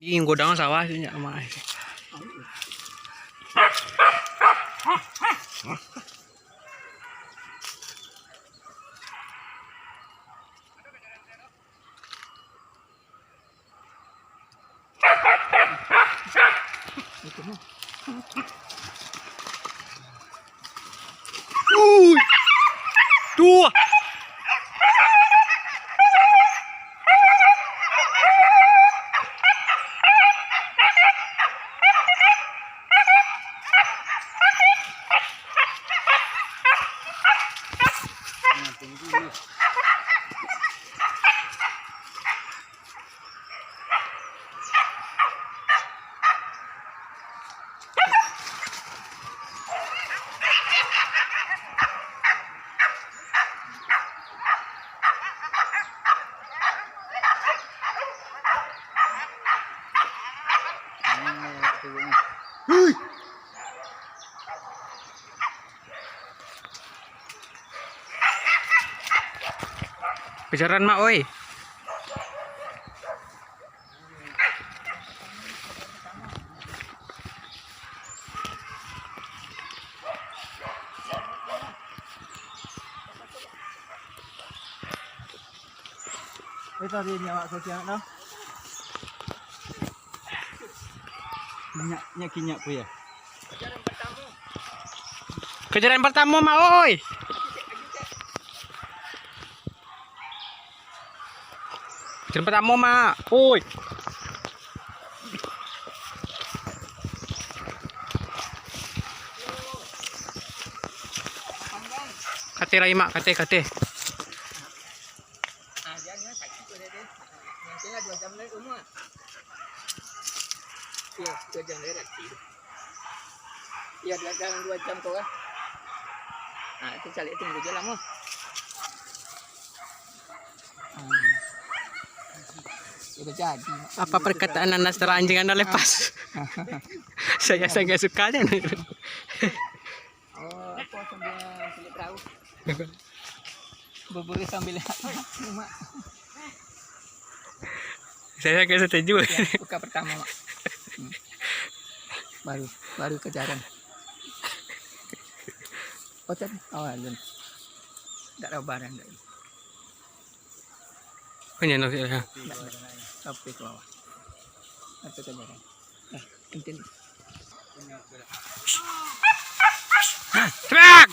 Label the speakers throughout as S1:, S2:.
S1: Di godang sawah banyak mak. Tuh. Kejaran mak oi.
S2: Itu dia nyawa sosial dah. Nyak kinyak pu ya.
S1: Kejaran pertama mak oi. Kejaran pertama mak. Oi. Kate rai mak, kate.
S2: Nanti 2 jam lagi rumah. Iya, 2 jam lagi. Iya, 2 jam kau kan. Nah, itu cari tunggu je lama. Sudah jadi.
S1: Apa perkataan anda setelah anjing anda lepas? Saya sangat suka aja.
S2: Oh, apa sambil selip perahu? Berburu sambil rumah.
S1: Saya sangat setuju.
S2: Ya, buka pertama, Mak. Baru kejaran. Oh, tadi awalnya. Tak ada barang dah.
S1: Punya no ya.
S2: Sampai ke bawah. Atau kejaran. Intin.
S1: Cepat.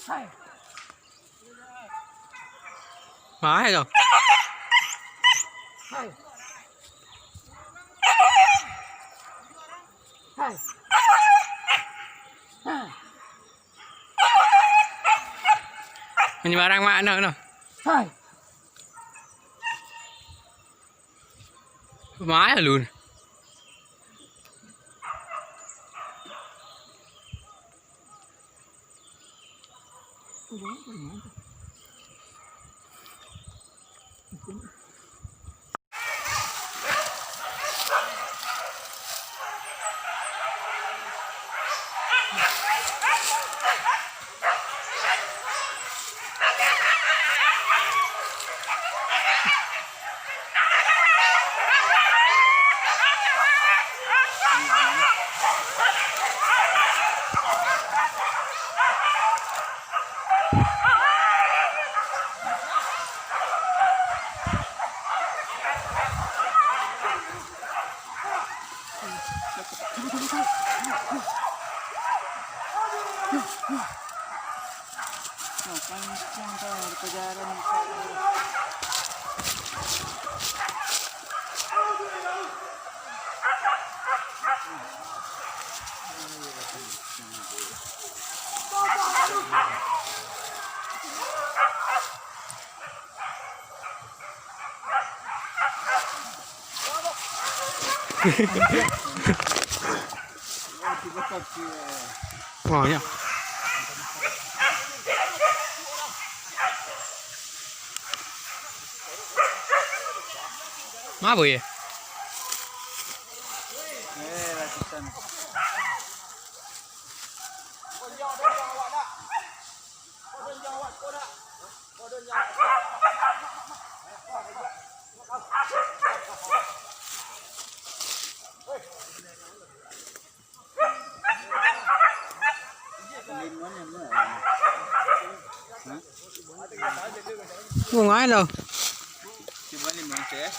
S2: Hai.
S1: Mahal kau.
S2: Hai. Hai.
S1: Ini barang mak no.
S2: Hai.
S1: Mahal luôn. Wow ya. Mabuk ya?
S3: Ratusan.
S1: Bunga lo.
S3: Coba ni mesti eh.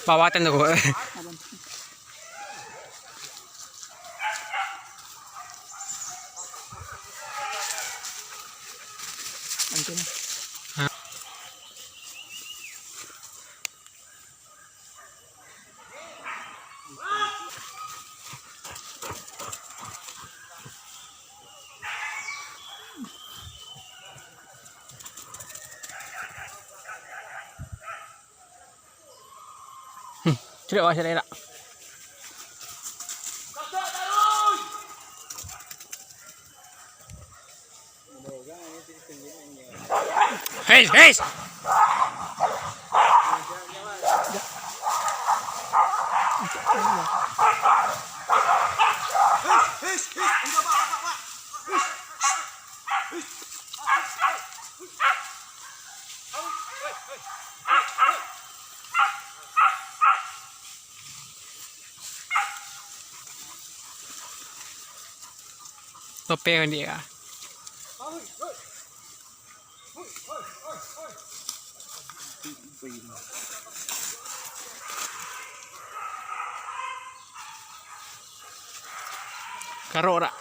S1: Bawatan tu.
S2: Nanti nih.
S1: Tidak wasir elak. Hei, hei. Topeng dia. Karok tak?